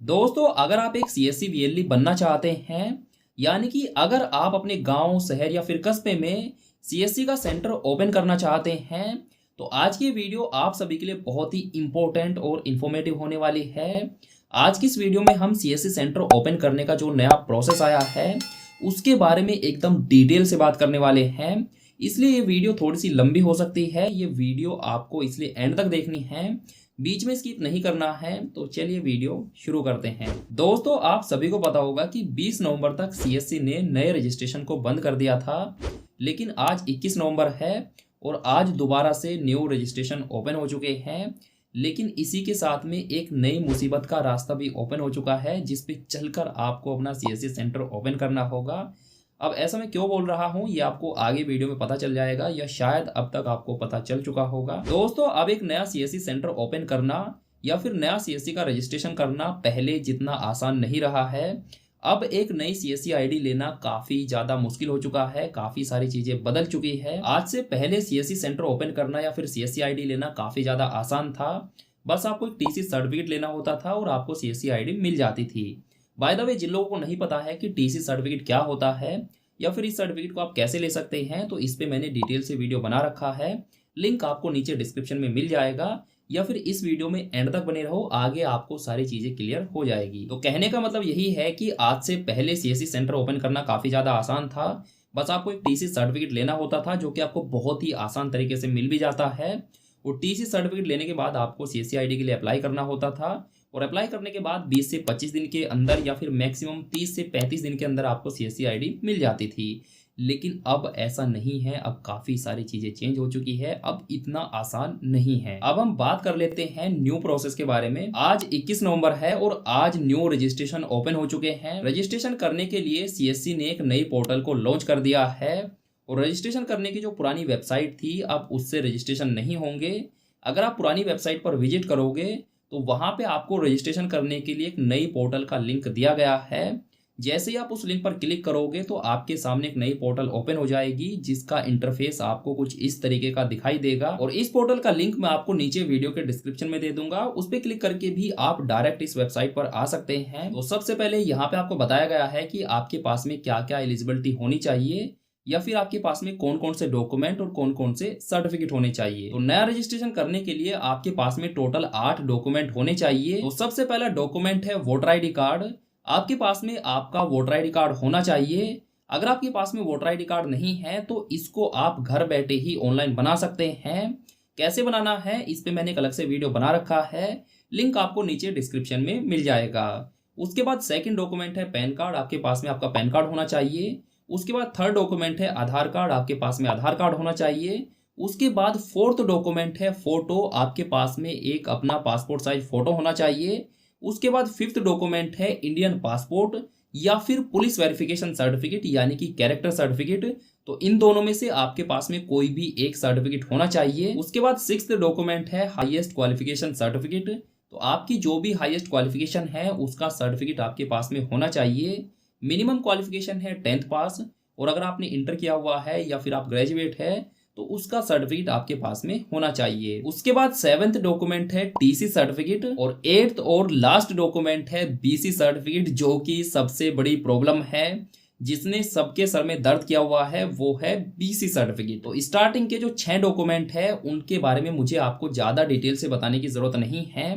दोस्तों, अगर आप एक सीएससी वीएलई बनना चाहते हैं, यानी कि अगर आप अपने गांव, शहर या फिर कस्बे में सीएससी का सेंटर ओपन करना चाहते हैं, तो आज की वीडियो आप सभी के लिए बहुत ही इंपॉर्टेंट और इन्फॉर्मेटिव होने वाली है। आज की इस वीडियो में हम सीएससी सेंटर ओपन करने का जो नया प्रोसेस आया है, उसके बारे में एकदम डिटेल से बात करने वाले हैं। इसलिए ये वीडियो थोड़ी सी लंबी हो सकती है। ये वीडियो आपको इसलिए एंड तक देखनी है, बीच में स्किप नहीं करना है। तो चलिए वीडियो शुरू करते हैं। दोस्तों, आप सभी को पता होगा कि 20 नवंबर तक सीएससी ने नए रजिस्ट्रेशन को बंद कर दिया था, लेकिन आज 21 नवंबर है और आज दोबारा से न्यू रजिस्ट्रेशन ओपन हो चुके हैं। लेकिन इसी के साथ में एक नई मुसीबत का रास्ता भी ओपन हो चुका है, जिस पे चलकर आपको अपना सीएससी सेंटर ओपन करना होगा। अब ऐसा मैं क्यों बोल रहा हूं, ये आपको आगे वीडियो में पता चल जाएगा, या शायद अब तक आपको पता चल चुका होगा। दोस्तों, अब एक नया सीएससी सेंटर ओपन करना या फिर नया सीएससी का रजिस्ट्रेशन करना पहले जितना आसान नहीं रहा है। अब एक नई सीएससी आईडी लेना काफी ज्यादा मुश्किल हो चुका है। काफी सारी चीजें बदल चुकी है। आज से पहले सीएससी सेंटर ओपन करना या फिर सीएससी आईडी लेना काफी ज्यादा आसान था। बस आपको एक टीसी सर्टिफिकेट लेना होता था और आपको सीएससी आईडी मिल जाती थी। बाय द वे, जिन लोगों को नहीं पता है कि टीसी सर्टिफिकेट क्या होता है या फिर इस सर्टिफिकेट को आप कैसे ले सकते हैं, तो इस पे मैंने डिटेल से वीडियो बना रखा है। लिंक आपको नीचे डिस्क्रिप्शन में मिल जाएगा, या फिर इस वीडियो में एंड तक बने रहो, आगे आपको सारी चीजें क्लियर हो जाएगी। तो कहने का मतलब यही है कि आज से पहले सीएससी सेंटर ओपन करना काफी ज्यादा आसान था। बस आपको एक टीसी सर्टिफिकेट लेना होता था, जो कि आपको बहुत ही आसान तरीके से मिल भी जाता है। और टीसी सर्टिफिकेट लेने के बाद आपको सीएससी आईडी के लिए अप्लाई करना होता था, और अप्लाई करने के बाद 20 से 25 दिन के अंदर या फिर मैक्सिमम 30 से 35 दिन के अंदर आपको सीएससी आईडी मिल जाती थी। लेकिन अब ऐसा नहीं है। अब काफी सारी चीजें चेंज हो चुकी है। अब इतना आसान नहीं है। अब हम बात कर लेते हैं न्यू प्रोसेस के बारे में। आज 21 नवंबर है और आज न्यू रजिस्ट्रेशन ओपन हो चुके हैं। रजिस्ट्रेशन करने के लिए सीएससी ने एक नई पोर्टल को लॉन्च कर दिया है, और रजिस्ट्रेशन करने की जो पुरानी वेबसाइट थी, अब उससे रजिस्ट्रेशन नहीं होंगे। अगर आप पुरानी वेबसाइट पर विजिट करोगे तो वहां पे आपको रजिस्ट्रेशन करने के लिए एक नई पोर्टल का लिंक दिया गया है। जैसे ही आप उस लिंक पर क्लिक करोगे तो आपके सामने एक नई पोर्टल ओपन हो जाएगी, जिसका इंटरफेस आपको कुछ इस तरीके का दिखाई देगा। और इस पोर्टल का लिंक मैं आपको नीचे वीडियो के डिस्क्रिप्शन में दे दूंगा। उस पर क्लिक करके भी आप डायरेक्ट इस वेबसाइट पर आ सकते हैं। तो सबसे पहले यहाँ पे आपको बताया गया है कि आपके पास में क्या क्या एलिजिबिलिटी होनी चाहिए, या फिर आपके पास में कौन कौन से डॉक्यूमेंट और कौन कौन से सर्टिफिकेट होने चाहिए। तो नया रजिस्ट्रेशन करने के लिए आपके पास में टोटल 8 डॉक्यूमेंट होने चाहिए। तो सबसे पहला डॉक्यूमेंट है वोटर आईडी कार्ड। आपके पास में आपका वोटर आईडी कार्ड होना चाहिए। अगर आपके पास में वोटर आईडी कार्ड नहीं है तो इसको आप घर बैठे ही ऑनलाइन बना सकते हैं। कैसे बनाना है, इस पे मैंने एक अलग से वीडियो बना रखा है, लिंक आपको नीचे डिस्क्रिप्शन में मिल जाएगा। उसके बाद सेकंड डॉक्यूमेंट है पैन कार्ड। आपके पास में आपका पैन कार्ड होना चाहिए। उसके बाद थर्ड डॉक्यूमेंट है आधार कार्ड। आपके पास में आधार कार्ड होना चाहिए। उसके बाद फोर्थ डॉक्यूमेंट है फोटो। आपके पास में एक अपना पासपोर्ट साइज फोटो होना चाहिए। उसके बाद फिफ्थ डॉक्यूमेंट है इंडियन पासपोर्ट या फिर पुलिस वेरिफिकेशन सर्टिफिकेट, यानी कि कैरेक्टर सर्टिफिकेट। तो इन दोनों में से आपके पास में कोई भी एक सर्टिफिकेट होना चाहिए। उसके बाद सिक्स्थ डॉक्यूमेंट है हाईएस्ट क्वालिफिकेशन सर्टिफिकेट। तो आपकी जो भी हाईएस्ट क्वालिफिकेशन है उसका सर्टिफिकेट आपके पास में होना चाहिए। मिनिमम क्वालिफिकेशन है 10th पास, और अगर आपने इंटर किया हुआ है या फिर आप ग्रेजुएट है तो उसका सर्टिफिकेट आपके पास में होना चाहिए। उसके बाद 7th डॉक्यूमेंट है टीसी सर्टिफिकेट, और 8th और लास्ट डॉक्यूमेंट है बीसी सर्टिफिकेट, जो कि सबसे बड़ी प्रॉब्लम है, जिसने सबके सर में दर्द किया हुआ है, वो है बीसी सर्टिफिकेट। तो स्टार्टिंग के जो 6 डॉक्यूमेंट है उनके बारे में मुझे आपको ज्यादा डिटेल से बताने की जरूरत नहीं है,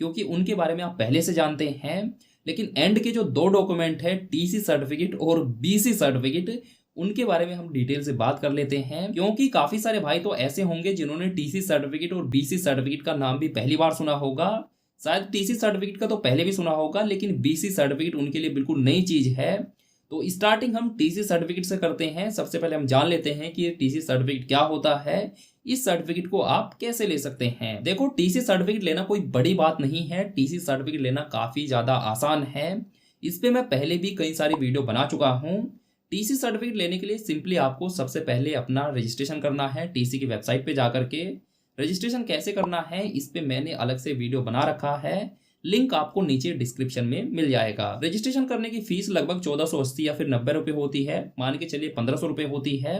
क्योंकि उनके बारे में आप पहले से जानते हैं। लेकिन एंड के जो 2 डॉक्यूमेंट है टीसी सर्टिफिकेट और बीसी सर्टिफिकेट, उनके बारे में हम डिटेल से बात कर लेते हैं। क्योंकि काफी सारे भाई तो ऐसे होंगे जिन्होंने टीसी सर्टिफिकेट और बीसी सर्टिफिकेट का नाम भी पहली बार सुना होगा। शायद टीसी सर्टिफिकेट का तो पहले भी सुना होगा, लेकिन बीसी सर्टिफिकेट उनके लिए बिल्कुल नई चीज है। तो स्टार्टिंग हम टीसी सर्टिफिकेट से करते हैं। सबसे पहले हम जान लेते हैं कि टीसी सर्टिफिकेट क्या होता है, इस सर्टिफिकेट को आप कैसे ले सकते हैं। देखो, टीसी सर्टिफिकेट लेना कोई बड़ी बात नहीं है। टीसी सर्टिफिकेट लेना काफी ज्यादा आसान है। इस पे मैं पहले भी कई सारी वीडियो बना चुका हूँ। टीसी सर्टिफिकेट लेने के लिए सिंपली आपको सबसे पहले अपना रजिस्ट्रेशन करना है टीसी की वेबसाइट पे जाकर के। रजिस्ट्रेशन कैसे करना है इस पे मैंने अलग से वीडियो बना रखा है, लिंक आपको नीचे डिस्क्रिप्शन में मिल जाएगा। रजिस्ट्रेशन करने की फीस लगभग 1480 या फिर 90 रुपये होती है, मान के चलिए 1500 रुपये होती है।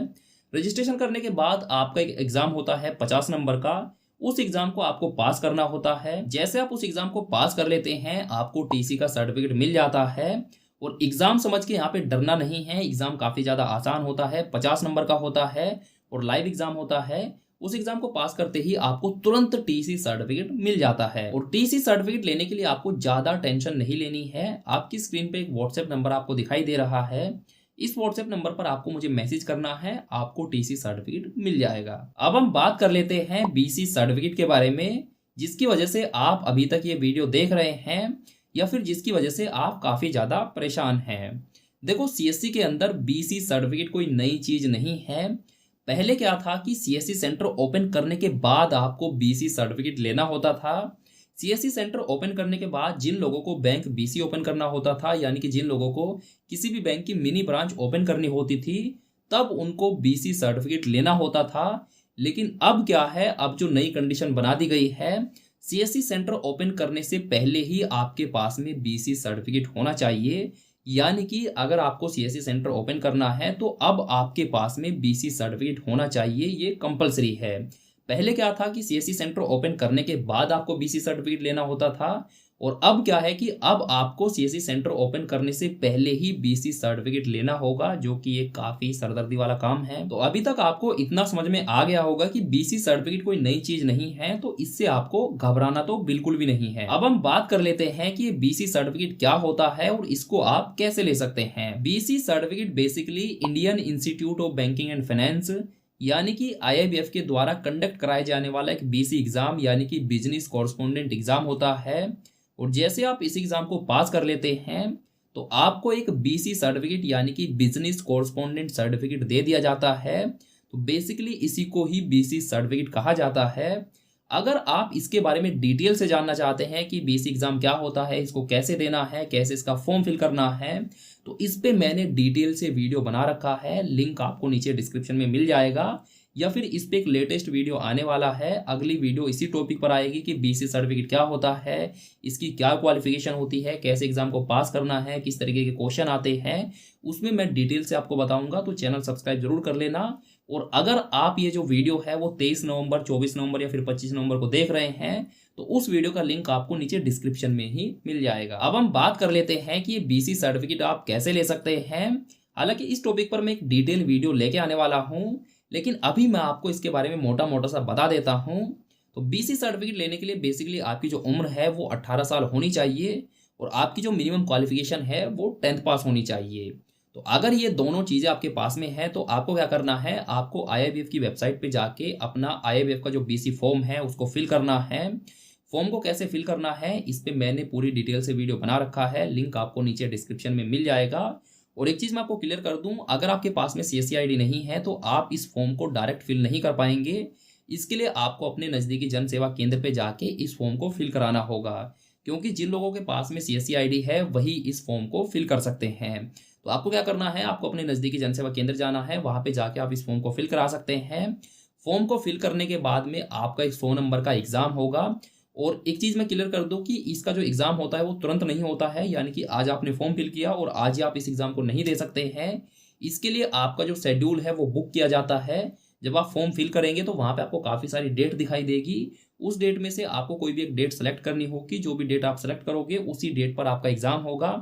रजिस्ट्रेशन करने के बाद आपका एक एग्जाम होता है 50 नंबर का, उस एग्जाम को आपको पास करना होता है। जैसे आप उस एग्जाम को पास कर लेते हैं, आपको टीसी का सर्टिफिकेट मिल जाता है। और एग्जाम समझ के यहाँ पे डरना नहीं है, एग्जाम काफी ज्यादा आसान होता है, 50 नंबर का होता है और लाइव एग्जाम होता है। उस एग्जाम को पास करते ही आपको तुरंत टीसी सर्टिफिकेट मिल जाता है। और टीसी सर्टिफिकेट लेने के लिए आपको ज्यादा टेंशन नहीं लेनी है। आपकी स्क्रीन पे एक व्हाट्सएप नंबर आपको दिखाई दे रहा है, इस व्हाट्सएप नंबर पर आपको मुझे मैसेज करना है, आपको टीसी सर्टिफिकेट मिल जाएगा। अब हम बात कर लेते हैं बीसी सर्टिफिकेट के बारे में, जिसकी वजह से आप अभी तक ये वीडियो देख रहे हैं या फिर जिसकी वजह से आप काफी ज्यादा परेशान हैं। देखो, सीएससी के अंदर बीसी सर्टिफिकेट कोई नई चीज नहीं है। पहले क्या था कि सीएससी सेंटर ओपन करने के बाद आपको बीसी सर्टिफिकेट लेना होता था। सीएससी सेंटर ओपन करने के बाद जिन लोगों को बैंक बीसी ओपन करना होता था, यानी कि जिन लोगों को किसी भी बैंक की मिनी ब्रांच ओपन करनी होती थी, तब उनको बीसी सर्टिफिकेट लेना होता था। लेकिन अब क्या है, अब जो नई कंडीशन बना दी गई है, सीएससी सेंटर ओपन करने से पहले ही आपके पास में बीसी सर्टिफिकेट होना चाहिए। यानी कि अगर आपको सीएससी सेंटर ओपन करना है तो अब आपके पास में बीसी सर्टिफिकेट होना चाहिए, ये कंपलसरी है। पहले क्या था कि सीएससी सेंटर ओपन करने के बाद आपको बीसी सर्टिफिकेट लेना होता था, और अब क्या है कि अब आपको सीएससी सेंटर ओपन करने से पहले ही बीसी सर्टिफिकेट लेना होगा, जो कि एक काफी सरदर्दी वाला काम है। तो अभी तक आपको इतना समझ में आ गया होगा कि बीसी सर्टिफिकेट कोई नई चीज नहीं है, तो इससे आपको घबराना तो बिल्कुल भी नहीं है। अब हम बात कर लेते हैं कि बीसी सर्टिफिकेट क्या होता है और इसको आप कैसे ले सकते हैं। BC certificate basically Indian institute of banking and finance यानी कि आईआईबीएफ के द्वारा कंडक्ट कराया जाने वाला एक बीसी एग्जाम यानी कि बिजनेस कॉरेस्पोंडेंट एग्जाम होता है। और जैसे आप इस एग्जाम को पास कर लेते हैं तो आपको एक बीसी सर्टिफिकेट यानी कि बिजनेस कॉरेस्पोंडेंट सर्टिफिकेट दे दिया जाता है। तो बेसिकली इसी को ही बीसी सर्टिफिकेट कहा जाता है। अगर आप इसके बारे में डिटेल से जानना चाहते हैं कि बीसी एग्जाम क्या होता है, इसको कैसे देना है, कैसे इसका फॉर्म फिल करना है, तो इस पे मैंने डिटेल से वीडियो बना रखा है, लिंक आपको नीचे डिस्क्रिप्शन में मिल जाएगा। या फिर इस पे एक लेटेस्ट वीडियो आने वाला है, अगली वीडियो इसी टॉपिक पर आएगी कि बीसी सर्टिफिकेट क्या होता है, इसकी क्या क्वालिफिकेशन होती है, कैसे एग्जाम को पास करना है, किस तरीके के क्वेश्चन आते हैं, उसमें मैं डिटेल से आपको बताऊंगा। तो चैनल सब्सक्राइब जरूर कर लेना। और अगर आप ये जो वीडियो है वो 23 नवंबर, 24 नवंबर या फिर 25 नवंबर को देख रहे हैं तो उस वीडियो का लिंक आपको नीचे डिस्क्रिप्शन में ही मिल जाएगा। अब हम बात कर लेते हैं कि ये बीसी सर्टिफिकेट आप कैसे ले सकते हैं। हालांकि इस टॉपिक पर मैं एक डिटेल वीडियो लेके आने वाला हूँ, लेकिन अभी मैं आपको इसके बारे में मोटा मोटा सा बता देता हूँ। तो बीसी सर्टिफिकेट लेने के लिए बेसिकली आपकी जो उम्र है वो 18 साल होनी चाहिए और आपकी जो मिनिमम क्वालिफिकेशन है वो 10th पास होनी चाहिए। तो अगर ये दोनों चीज़ें आपके पास में है तो आपको क्या करना है, आपको आईआईबीएफ की वेबसाइट पे जाके अपना आईआईबीएफ का जो बीसी फॉर्म है उसको फिल करना है। फॉर्म को कैसे फिल करना है इस पे मैंने पूरी डिटेल से वीडियो बना रखा है, लिंक आपको नीचे डिस्क्रिप्शन में मिल जाएगा। और एक चीज़ मैं आपको क्लियर कर दूं, अगर आपके पास में सीएससी आईडी नहीं है तो आप इस फॉर्म को डायरेक्ट फिल नहीं कर पाएंगे। इसके लिए आपको अपने नज़दीकी जन सेवा केंद्र पे जाके इस फॉर्म को फिल कराना होगा, क्योंकि जिन लोगों के पास में सीएससी आईडी है वही इस फॉर्म को फिल कर सकते हैं। तो आपको क्या करना है, आपको अपने नज़दीकी जन सेवा केंद्र जाना है, वहाँ पे जाके आप इस फॉर्म को फिल करा सकते हैं। फॉर्म को फिल करने के बाद में आपका एक 100 नंबर का एग्ज़ाम होगा। और एक चीज़ मैं क्लियर कर दूं कि इसका जो एग्ज़ाम होता है वो तुरंत नहीं होता है, यानी कि आज आपने फॉर्म फिल किया और आज ही आप इस एग्ज़ाम को नहीं दे सकते हैं। इसके लिए आपका जो शेड्यूल है वो बुक किया जाता है। जब आप फॉर्म फिल करेंगे तो वहाँ पे आपको काफ़ी सारी डेट दिखाई देगी। उस डेट में से आपको कोई भी एक डेट सेलेक्ट करनी होगी, जो भी डेट आप सेलेक्ट करोगे उसी डेट पर आपका एग्ज़ाम होगा।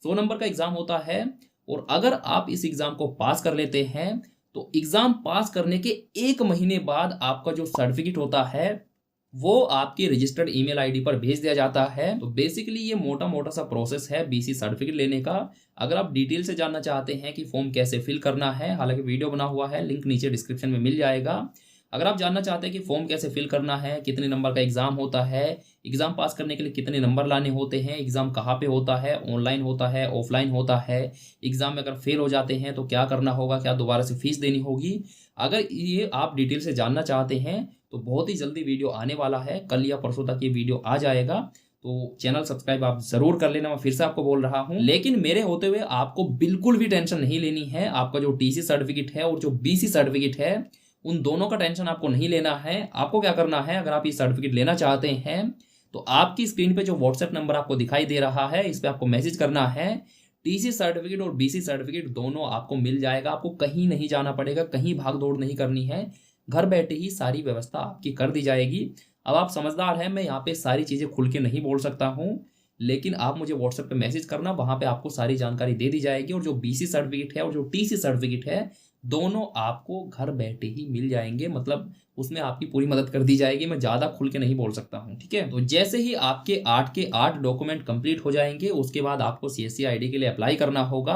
100 नंबर का एग्ज़ाम होता है। और अगर आप इस एग्ज़ाम को पास कर लेते हैं तो एग्ज़ाम पास करने के 1 महीने बाद आपका जो सर्टिफिकेट होता है वो आपकी रजिस्टर्ड ईमेल आईडी पर भेज दिया जाता है। तो बेसिकली ये मोटा मोटा सा प्रोसेस है बीसी सर्टिफिकेट लेने का। अगर आप डिटेल से जानना चाहते हैं कि फॉर्म कैसे फिल करना है, हालांकि वीडियो बना हुआ है, लिंक नीचे डिस्क्रिप्शन में मिल जाएगा। अगर आप जानना चाहते हैं कि फॉर्म कैसे फिल करना है, कितने नंबर का एग्जाम होता है, एग्जाम पास करने के लिए कितने नंबर लाने होते हैं, एग्जाम कहाँ पे होता है, ऑनलाइन होता है, ऑफलाइन होता है, एग्जाम में अगर फेल हो जाते हैं तो क्या करना होगा, क्या दोबारा से फीस देनी होगी, अगर ये आप डिटेल से जानना चाहते हैं तो बहुत ही जल्दी वीडियो आने वाला है। कल या परसों तक ये वीडियो आ जाएगा। तो चैनल सब्सक्राइब आप जरूर कर लेना, मैं फिर से आपको बोल रहा हूं। लेकिन मेरे होते हुए आपको बिल्कुल भी टेंशन नहीं लेनी है। आपका जो टीसी सर्टिफिकेट है और जो बीसी सर्टिफिकेट है उन दोनों का टेंशन आपको नहीं लेना है। आपको क्या करना है, अगर आप ये सर्टिफिकेट लेना चाहते हैं तो आपकी स्क्रीन पे जो व्हाट्सएप नंबर आपको दिखाई दे रहा है इस पर आपको मैसेज करना है। टीसी सर्टिफिकेट और बीसी सर्टिफिकेट दोनों आपको मिल जाएगा। आपको कहीं नहीं जाना पड़ेगा, कहीं भाग दौड़ नहीं करनी है, घर बैठे ही सारी व्यवस्था आपकी कर दी जाएगी। अब आप समझदार हैं, मैं यहाँ पे सारी चीज़ें खुल के नहीं बोल सकता हूँ, लेकिन आप मुझे व्हाट्सएप पे मैसेज करना, वहाँ पे आपको सारी जानकारी दे दी जाएगी। और जो बीसी सर्टिफिकेट है और जो टीसी सर्टिफिकेट है, दोनों आपको घर बैठे ही मिल जाएंगे। मतलब उसमें आपकी पूरी मदद कर दी जाएगी। मैं ज़्यादा खुल के नहीं बोल सकता हूँ, ठीक है। तो जैसे ही आपके 8 के 8 डॉक्यूमेंट कंप्लीट हो जाएंगे, उसके बाद आपको सीएससी आईडी के लिए अप्लाई करना होगा।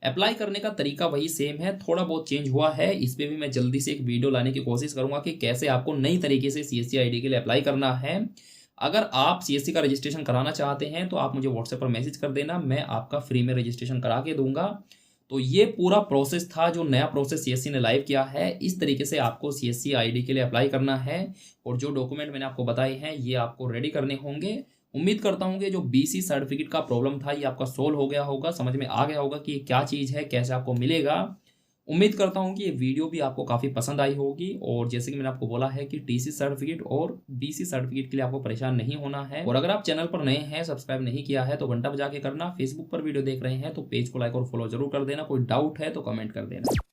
अप्लाई करने का तरीका वही सेम है, थोड़ा बहुत चेंज हुआ है। इस पे भी मैं जल्दी से एक वीडियो लाने की कोशिश करूंगा कि कैसे आपको नई तरीके से सीएससी आईडी के लिए अप्लाई करना है। अगर आप सीएससी का रजिस्ट्रेशन कराना चाहते हैं तो आप मुझे व्हाट्सएप पर मैसेज कर देना, मैं आपका फ्री में रजिस्ट्रेशन करा के दूंगा। तो ये पूरा प्रोसेस था जो नया प्रोसेस सीएससी ने लाइव किया है। इस तरीके से आपको सीएससी आईडी के लिए अप्लाई करना है और जो डॉक्यूमेंट मैंने आपको बताए हैं ये आपको रेडी करने होंगे। उम्मीद करता हूँ कि जो बीसी सर्टिफिकेट का प्रॉब्लम था ये आपका सोल्व हो गया होगा, समझ में आ गया होगा कि ये क्या चीज़ है, कैसे आपको मिलेगा। उम्मीद करता हूँ कि ये वीडियो भी आपको काफ़ी पसंद आई होगी। और जैसे कि मैंने आपको बोला है कि टीसी सर्टिफिकेट और बीसी सर्टिफिकेट के लिए आपको परेशान नहीं होना है। और अगर आप चैनल पर नए हैं, सब्सक्राइब नहीं किया है तो घंटा बजा के करना। फेसबुक पर वीडियो देख रहे हैं तो पेज को लाइक और फॉलो जरूर कर देना। कोई डाउट है तो कमेंट कर देना।